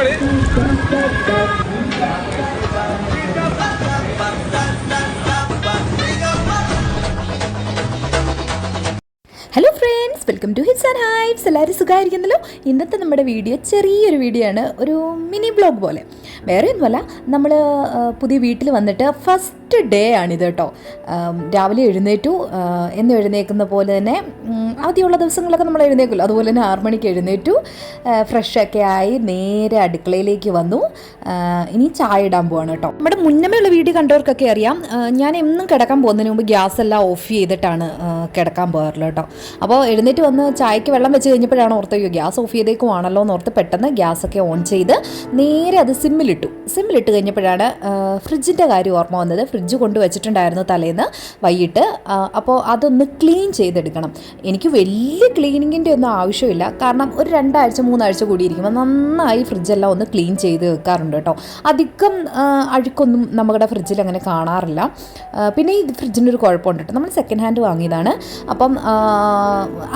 Hello friends, welcome to hits and hypes. എല്ലാവരും സുഖമായിരിക്കുന്നല്ലോ. ഇന്നത്തെ നമ്മുടെ വീഡിയോ ചെറിയൊരു വീഡിയോ ആണ്, ഒരു മിനി ബ്ലോഗ് പോലെ. വേറെ ഒന്നുമല്ല, നമ്മൾ പുതിയ വീട്ടിൽ വന്നിട്ട് ഫസ്റ്റ് ഡേ ആണിത് കേട്ടോ. രാവിലെ എഴുന്നേറ്റു. എന്ന് എഴുന്നേൽക്കുന്ന പോലെ തന്നെ ആദ്യമുള്ള ദിവസങ്ങളൊക്കെ നമ്മൾ എഴുന്നേക്കുമല്ലോ, അതുപോലെ തന്നെ 6 മണിക്ക് എഴുന്നേറ്റു. ഫ്രഷൊക്കെ ആയി നേരെ അടുക്കളയിലേക്ക് വന്നു. ഇനി ചായ ഇടാൻ പോവാണ് കേട്ടോ. നമ്മുടെ മുന്നമേയുള്ള വീഡിയോ കണ്ടവർക്കൊക്കെ അറിയാം, ഞാൻ എന്നും കിടക്കാൻ പോകുന്നതിന് മുമ്പ് ഗ്യാസ് എല്ലാം ഓഫ് ചെയ്തിട്ടാണ് കിടക്കാൻ പോകാറുള്ളത് കേട്ടോ. അപ്പോൾ എഴുന്നേറ്റ് വന്ന് ചായക്ക് വെള്ളം വെച്ച് കഴിഞ്ഞപ്പോഴാണ് ഓർത്ത് ഗ്യാസ് ഓഫ് ചെയ്തേക്കുവാണല്ലോ എന്ന് ഓർത്ത് പെട്ടെന്ന് ഗ്യാസൊക്കെ ഓൺ ചെയ്ത് നേരെ അത് സിമ്മിലിട്ട് കഴിഞ്ഞപ്പോഴാണ് ഫ്രിഡ്ജിൻ്റെ കാര്യം ഓർമ്മ വന്നത്. ഫ്രിഡ്ജ് കൊണ്ട് വെച്ചിട്ടുണ്ടായിരുന്നു തലേന്ന് വൈകിട്ട്. അപ്പോൾ അതൊന്ന് ക്ലീൻ ചെയ്തെടുക്കണം. എനിക്ക് വലിയ ക്ലീനിങ്ങിൻ്റെ ഒന്നും ആവശ്യമില്ല, കാരണം ഒരു 2 ആഴ്ച 3 ആഴ്ച കൂടി ഇരിക്കുമ്പോൾ നന്നായി ഫ്രിഡ്ജെല്ലാം ഒന്ന് ക്ലീൻ ചെയ്ത് വെക്കാറുണ്ട് കേട്ടോ. അധികം അഴുക്കൊന്നും നമ്മുടെ ഫ്രിഡ്ജിൽ അങ്ങനെ കാണാറില്ല. പിന്നെ ഈ ഫ്രിഡ്ജിൻ്റെ ഒരു കുഴപ്പമുണ്ട് കേട്ടോ, നമ്മൾ സെക്കൻഡ് ഹാൻഡ് വാങ്ങിയതാണ്. അപ്പം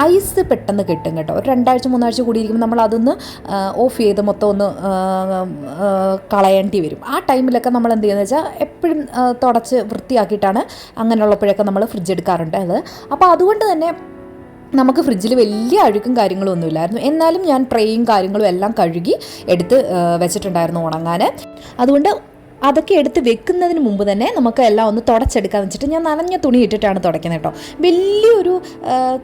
ഐസ് പെട്ടെന്ന് കിട്ടും കേട്ടോ. ഒരു 2 ആഴ്ച 3 ആഴ്ച കൂടി ഇരിക്കുമ്പോൾ നമ്മൾ അതൊന്ന് ഓഫ് ചെയ്ത് മൊത്തം ഒന്ന് കളയേണ്ടി വരും. ആ ടൈമിലൊക്കെ നമ്മൾ എന്ത് ചെയ്യുന്നത് വെച്ചാൽ എപ്പോഴും തുടച്ച് വൃത്തിയാക്കിയിട്ടാണ് അങ്ങനെയുള്ളപ്പോഴൊക്കെ നമ്മൾ ഫ്രിഡ്ജ് എടുക്കാറുണ്ട്. അപ്പോൾ അതുകൊണ്ട് തന്നെ നമുക്ക് ഫ്രിഡ്ജിൽ വലിയ അഴുക്കും കാര്യങ്ങളും ഒന്നുമില്ലായിരുന്നു. എന്നാലും ഞാൻ ട്രേയും കാര്യങ്ങളും എല്ലാം കഴുകി എടുത്ത് വെച്ചിട്ടുണ്ടായിരുന്നു ഉണങ്ങാൻ. അതുകൊണ്ട് അതൊക്കെ എടുത്ത് വെക്കുന്നതിന് മുമ്പ് തന്നെ നമുക്ക് എല്ലാം ഒന്ന് തുടച്ചെടുക്കാമെന്ന് വെച്ചിട്ട് ഞാൻ നനഞ്ഞ തുണി ഇട്ടിട്ടാണ് തുടയ്ക്കുന്നത് കേട്ടോ. വലിയൊരു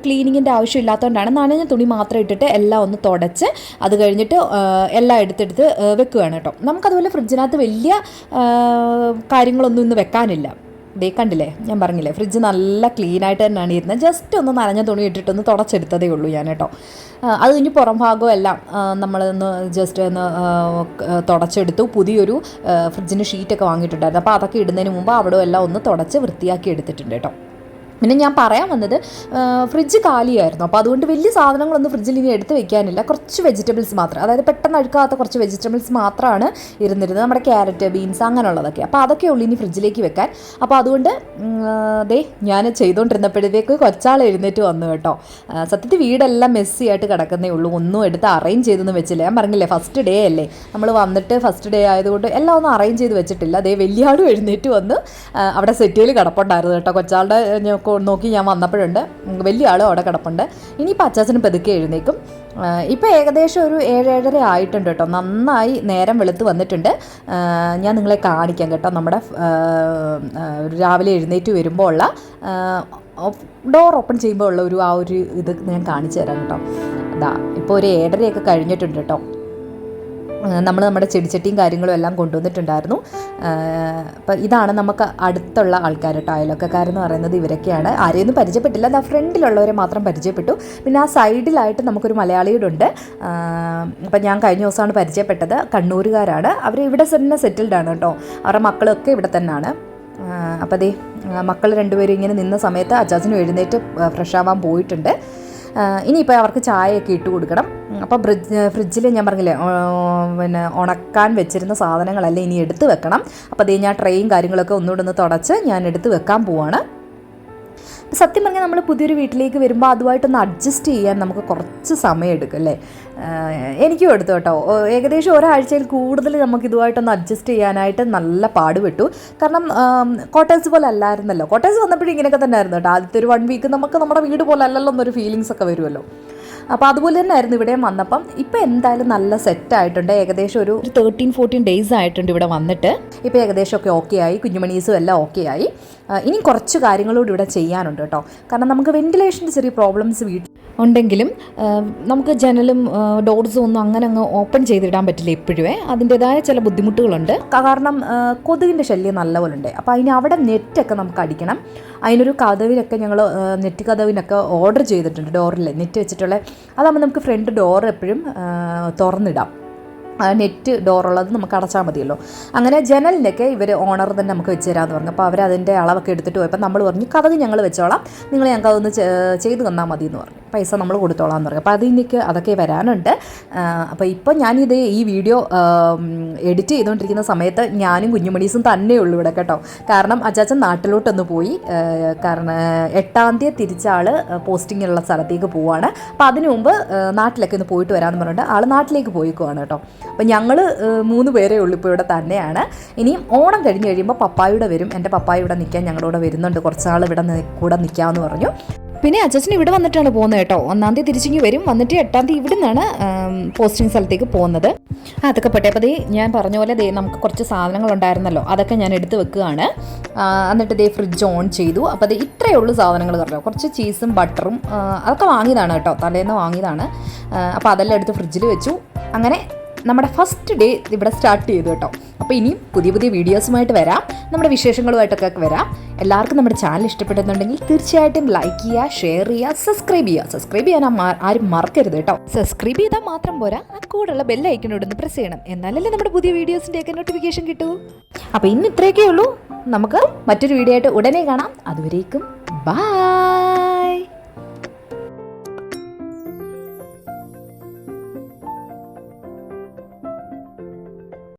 ക്ലീനിങ്ങിൻ്റെ ആവശ്യമില്ലാത്തതുകൊണ്ടാണ് നനഞ്ഞ തുണി മാത്രം ഇട്ടിട്ട് എല്ലാം ഒന്ന് തുടച്ച് അത് കഴിഞ്ഞിട്ട് എല്ലാം എടുത്തെടുത്ത് വെക്കുകയാണ് കേട്ടോ. നമുക്കതുപോലെ ഫ്രിഡ്ജിനകത്ത് വലിയ കാര്യങ്ങളൊന്നും ഇന്ന് വെക്കാനില്ല. ദേ കണ്ടില്ലേ, ഞാൻ പറഞ്ഞില്ലേ, ഫ്രിഡ്ജ് നല്ല ക്ലീനായിട്ട് തന്നെയാണ് ഇരുന്നത്. ജസ്റ്റ് ഒന്ന് നനഞ്ഞ തുണി ഇട്ടിട്ടൊന്ന് തുടച്ചെടുത്തതേ ഉള്ളൂ ഞാൻ കേട്ടോ. അത് കഴിഞ്ഞ് പുറം ഭാഗവും എല്ലാം നമ്മളൊന്ന് ജസ്റ്റ് ഒന്ന് തുടച്ചെടുത്തു. പുതിയൊരു ഫ്രിഡ്ജിന് ഷീറ്റൊക്കെ വാങ്ങിയിട്ടുണ്ടായിരുന്നു. അപ്പോൾ അതൊക്കെ ഇടുന്നതിന് മുമ്പ് അവിടെ എല്ലാം ഒന്ന് തുടച്ച് വൃത്തിയാക്കി എടുത്തിട്ടുണ്ട് കേട്ടോ. പിന്നെ ഞാൻ പറയാൻ വന്നത്, ഫ്രിഡ്ജ് കാലിയായിരുന്നു. അപ്പോൾ അതുകൊണ്ട് വലിയ സാധനങ്ങളൊന്നും ഫ്രിഡ്ജിൽ ഇനി എടുത്ത് വെക്കാനില്ല. കുറച്ച് വെജിറ്റബിൾസ് മാത്രം, അതായത് പെട്ടെന്ന് അഴുക്കാത്ത കുറച്ച് വെജിറ്റബിൾസ് മാത്രമാണ് ഇരുന്നിരുന്നത്. നമ്മുടെ ക്യാരറ്റ്, ബീൻസ് അങ്ങനെയുള്ളതൊക്കെ. അപ്പോൾ അതൊക്കെ ഉള്ളൂ ഇനി ഫ്രിഡ്ജിലേക്ക് വെക്കാൻ. അപ്പോൾ അതുകൊണ്ട് ഞാൻ ചെയ്തുകൊണ്ടിരുന്നപ്പോഴത്തേക്ക് കൊച്ചാൾ എഴുന്നേറ്റ് വന്നു കേട്ടോ. സത്യത്തിൽ വീടെല്ലാം മെസ്സി ആയിട്ട് കിടക്കുന്നേ ഉള്ളൂ, ഒന്നും എടുത്ത് അറേഞ്ച് ചെയ്തൊന്നും വെച്ചില്ല. ഞാൻ പറഞ്ഞില്ലേ, ഫസ്റ്റ് ഡേ അല്ലേ, നമ്മൾ വന്നിട്ട് ഫസ്റ്റ് ഡേ ആയതുകൊണ്ട് എല്ലാം ഒന്നും അറേഞ്ച് ചെയ്ത് വെച്ചിട്ടില്ല. അതേ വലിയ ആളും എഴുന്നേറ്റ് വന്ന് അവിടെ സെറ്റിയിൽ കിടപ്പുണ്ടായിരുന്നു കേട്ടോ. കൊച്ചാളുടെ നോക്കി ഞാൻ വന്നപ്പോഴുണ്ട്, വലിയ ആളും അവിടെ കിടപ്പുണ്ട്. ഇനിയിപ്പോൾ അച്ചാച്ചന് പതുക്കെ എഴുന്നേക്കും. ഇപ്പോൾ ഏകദേശം ഒരു 7-7:30 ആയിട്ടുണ്ട് കേട്ടോ. നന്നായി നേരം വെളുത്ത് വന്നിട്ടുണ്ട്. ഞാൻ നിങ്ങളെ കാണിക്കാം കേട്ടോ. നമ്മുടെ രാവിലെ എഴുന്നേറ്റ് വരുമ്പോൾ ഉള്ള ഡോർ ഓപ്പൺ ചെയ്യുമ്പോൾ ഉള്ള ആ ഒരു ഇത് ഞാൻ കാണിച്ചു തരാം കേട്ടോ. അതാ ഇപ്പോൾ ഒരു 7:30 കഴിഞ്ഞിട്ടുണ്ട് കേട്ടോ. നമ്മൾ നമ്മുടെ ചെടിച്ചട്ടിയും കാര്യങ്ങളും എല്ലാം കൊണ്ടുവന്നിട്ടുണ്ടായിരുന്നു. അപ്പം ഇതാണ് നമുക്ക് അടുത്തുള്ള ആൾക്കാർ കേട്ടോ. അയൽവക്കക്കാരെന്ന് പറയുന്നത് ഇവരൊക്കെയാണ്. ആരെയൊന്നും പരിചയപ്പെട്ടില്ല, അത് ആ ഫ്രണ്ടിലുള്ളവരെ മാത്രം പരിചയപ്പെട്ടു. പിന്നെ ആ സൈഡിലായിട്ട് നമുക്കൊരു മലയാളിയുടെ ഉണ്ട്. അപ്പം ഞാൻ കഴിഞ്ഞ ദിവസമാണ് പരിചയപ്പെട്ടത്. കണ്ണൂരുകാരാണ് അവർ. ഇവിടെ തന്നെ സെറ്റിൽഡാണ് കേട്ടോ. അവരുടെ മക്കളൊക്കെ ഇവിടെ തന്നെയാണ്. അപ്പോൾ അതേ മക്കൾ 2 പേരും ഇങ്ങനെ നിന്ന സമയത്ത് അച്ചാച്ചനും എഴുന്നേറ്റ് ഫ്രഷ് ആവാൻ പോയിട്ടുണ്ട്. ഇനിയിപ്പോൾ അവർക്ക് ചായയൊക്കെ ഇട്ട് കൊടുക്കണം. അപ്പോൾ ഫ്രിഡ്ജിൽ ഞാൻ പറഞ്ഞില്ലേ, പിന്നെ ഉണക്കാൻ വെച്ചിരുന്ന സാധനങ്ങളെല്ലാം ഇനി എടുത്ത് വെക്കണം. അപ്പോൾ അതേ ഞാൻ ട്രേയും കാര്യങ്ങളൊക്കെ ഒന്നുകൂടെ ഒന്ന് തുടച്ച് ഞാൻ എടുത്ത് വെക്കാൻ പോവാണ്. സത്യം പറഞ്ഞാൽ നമ്മൾ പുതിയൊരു വീട്ടിലേക്ക് വരുമ്പോൾ അതുമായിട്ടൊന്ന് അഡ്ജസ്റ്റ് ചെയ്യാൻ നമുക്ക് കുറച്ച് സമയം എടുക്കും അല്ലേ. എനിക്കും എടുത്തു കേട്ടോ. ഏകദേശം ഒരാഴ്ചയിൽ കൂടുതൽ നമുക്ക് ഇതുമായിട്ടൊന്ന് അഡ്ജസ്റ്റ് ചെയ്യാനായിട്ട് നല്ല പാടുപെട്ടു. കാരണം കോട്ടേഴ്സ് പോലെ അല്ലായിരുന്നല്ലോ. കോട്ടേഴ്സ് വന്നപ്പോഴും ഇങ്ങനെയൊക്കെ തന്നെ ആയിരുന്നു കേട്ടോ. ആദ്യത്തെ ഒരു 1 വീക്ക് നമുക്ക് നമ്മുടെ വീട് പോലെ അല്ലല്ലോ എന്നൊരു ഫീലിങ്സ് ഒക്കെ വരുമല്ലോ. അപ്പോൾ അതുപോലെ തന്നെ ആയിരുന്നു ഇവിടെയും വന്നപ്പം. ഇപ്പം എന്തായാലും നല്ല സെറ്റായിട്ടുണ്ട്. ഏകദേശം ഒരു 13-14 ഡേയ്സ് ആയിട്ടുണ്ട് ഇവിടെ വന്നിട്ട്. ഇപ്പോൾ ഏകദേശമൊക്കെ ഓക്കെ ആയി, കുഞ്ഞുമണീസും എല്ലാം ഓക്കെ ആയി. ഇനി കുറച്ച് കാര്യങ്ങളോട് ഇവിടെ ചെയ്യാനുണ്ട് കേട്ടോ. കാരണം നമുക്ക് വെന്റിലേഷൻ്റെ ചെറിയ പ്രോബ്ലംസ് വീട്ടിൽ ഉണ്ടെങ്കിലും നമുക്ക് ജനലും ഡോർസും ഒന്നും അങ്ങനെ അങ്ങ് ഓപ്പൺ ചെയ്തിടാൻ പറ്റില്ല എപ്പോഴും. അതിൻ്റേതായ ചില ബുദ്ധിമുട്ടുകളുണ്ട്. കാരണം കൊതുകിൻ്റെ ശല്യം നല്ലപോലെ ഉണ്ട്. അപ്പോൾ അതിന് അവിടെ നെറ്റൊക്കെ നമുക്ക് അടിക്കണം. അതിനൊരു കതവിനൊക്കെ ഞങ്ങൾ നെറ്റ് കതവിനൊക്കെ ഓർഡർ ചെയ്തിട്ടുണ്ട്. ഡോറിൽ നെറ്റ് വെച്ചിട്ടുള്ള അതാകുമ്പോൾ നമുക്ക് ഫ്രണ്ട് ഡോർ എപ്പോഴും തുറന്നിടാം. നെറ്റ് ഡോറുള്ളത് നമുക്ക് അടച്ചാൽ മതിയല്ലോ. അങ്ങനെ ജനലിനൊക്കെ ഇവർ ഓണർ തന്നെ നമുക്ക് വെച്ച് തരാമെന്ന് പറഞ്ഞു. അപ്പോൾ അവരതിൻ്റെ അളവൊക്കെ എടുത്തിട്ട് പോയപ്പോൾ നമ്മൾ പറഞ്ഞു, കതക് ഞങ്ങൾ വെച്ചോളാം, നിങ്ങൾ ഞങ്ങൾക്ക് അതൊന്ന് ചെയ്ത് തന്നാൽ മതി എന്ന് പറഞ്ഞു. പൈസ നമ്മൾ കൊടുത്തോളാം എന്ന് പറയും. അപ്പോൾ അതൊക്കെ വരാനുണ്ട്. അപ്പോൾ ഇപ്പോൾ ഞാനിത് ഈ വീഡിയോ എഡിറ്റ് ചെയ്തുകൊണ്ടിരിക്കുന്ന സമയത്ത് ഞാനും കുഞ്ഞുമണീസും തന്നെയുള്ളൂ ഇവിടെ കേട്ടോ. കാരണം അച്ചാച്ചൻ നാട്ടിലോട്ടൊന്ന് പോയി. കാരണം 8-ാം തീയതി തിരിച്ചാൾ പോസ്റ്റിങ്ങുള്ള സ്ഥലത്തേക്ക് പോവുകയാണ്. അപ്പോൾ അതിനു മുമ്പ് നാട്ടിലൊക്കെ ഒന്ന് പോയിട്ട് വരാമെന്ന് പറഞ്ഞിട്ട് ആൾ നാട്ടിലേക്ക് പോയിക്കുവാണ് കേട്ടോ. അപ്പോൾ ഞങ്ങൾ 3 പേരേ ഉള്ളൂ ഇപ്പോൾ ഇവിടെ തന്നെയാണ്. ഇനിയും ഓണം കഴിഞ്ഞ് കഴിയുമ്പോൾ പപ്പായുടെ വരും. എൻ്റെ പപ്പായ ഇവിടെ നിൽക്കാൻ ഞങ്ങളുടെ കൂടെ വരുന്നുണ്ട്. കുറച്ചാൾ ഇവിടെ കൂടെ നിൽക്കാമെന്ന് പറഞ്ഞു. പിന്നെ അച്ഛൻ ഇവിടെ വന്നിട്ടാണ് പോകുന്നത് കേട്ടോ. 1-ാം തീയതി തിരിച്ചിങ്ങി വരും. വന്നിട്ട് 8-ാം തീയതി ഇവിടെ നിന്നാണ് പോസ്റ്റിംഗ് സ്ഥലത്തേക്ക് പോകുന്നത്. അതൊക്കെ പെട്ടെ. അപ്പോൾ ഞാൻ പറഞ്ഞ പോലെ നമുക്ക് കുറച്ച് സാധനങ്ങളുണ്ടായിരുന്നല്ലോ, അതൊക്കെ ഞാൻ എടുത്ത് വെക്കുകയാണ്. എന്നിട്ട് ഫ്രിഡ്ജ് ഓൺ ചെയ്തു. അപ്പോൾ ഇത്രയേ ഉള്ളൂ സാധനങ്ങൾ കേട്ടോ. കുറച്ച് ചീസും ബട്ടറും അതൊക്കെ വാങ്ങിയതാണ് കേട്ടോ, തലേന്ന് വാങ്ങിയതാണ്. അപ്പോൾ അതെല്ലാം എടുത്ത് ഫ്രിഡ്ജിൽ വെച്ചു. അങ്ങനെ നമ്മുടെ ഫസ്റ്റ് ഡേ ഇവിടെ സ്റ്റാർട്ട് ചെയ്തു കേട്ടോ. അപ്പോൾ ഇനിയും പുതിയ വീഡിയോസുമായിട്ട് വരാം, നമ്മുടെ വിശേഷങ്ങളുമായിട്ടൊക്കെ വരാം. എല്ലാവർക്കും നമ്മുടെ ചാനൽ ഇഷ്ടപ്പെടുന്നുണ്ടെങ്കിൽ തീർച്ചയായിട്ടും ലൈക്ക് ചെയ്യുക, ഷെയർ ചെയ്യുക, സബ്സ്ക്രൈബ് ചെയ്യാൻ ആരും മറക്കരുത് കേട്ടോ. സബ്സ്ക്രൈബ് ചെയ്താൽ മാത്രം പോരാ, ആ കൂടെയുള്ള ബെല്ലൈക്കനോടൊന്ന് പ്രസ് ചെയ്യണം. എന്നാലല്ലേ നമ്മുടെ പുതിയ വീഡിയോസിൻ്റെയൊക്കെ നോട്ടിഫിക്കേഷൻ കിട്ടൂ. അപ്പോൾ ഇന്ന് ഇത്രയൊക്കെ ഉള്ളൂ. നമുക്ക് മറ്റൊരു വീഡിയോ ആയിട്ട് ഉടനെ കാണാം. അതുവരേക്കും ബൈ.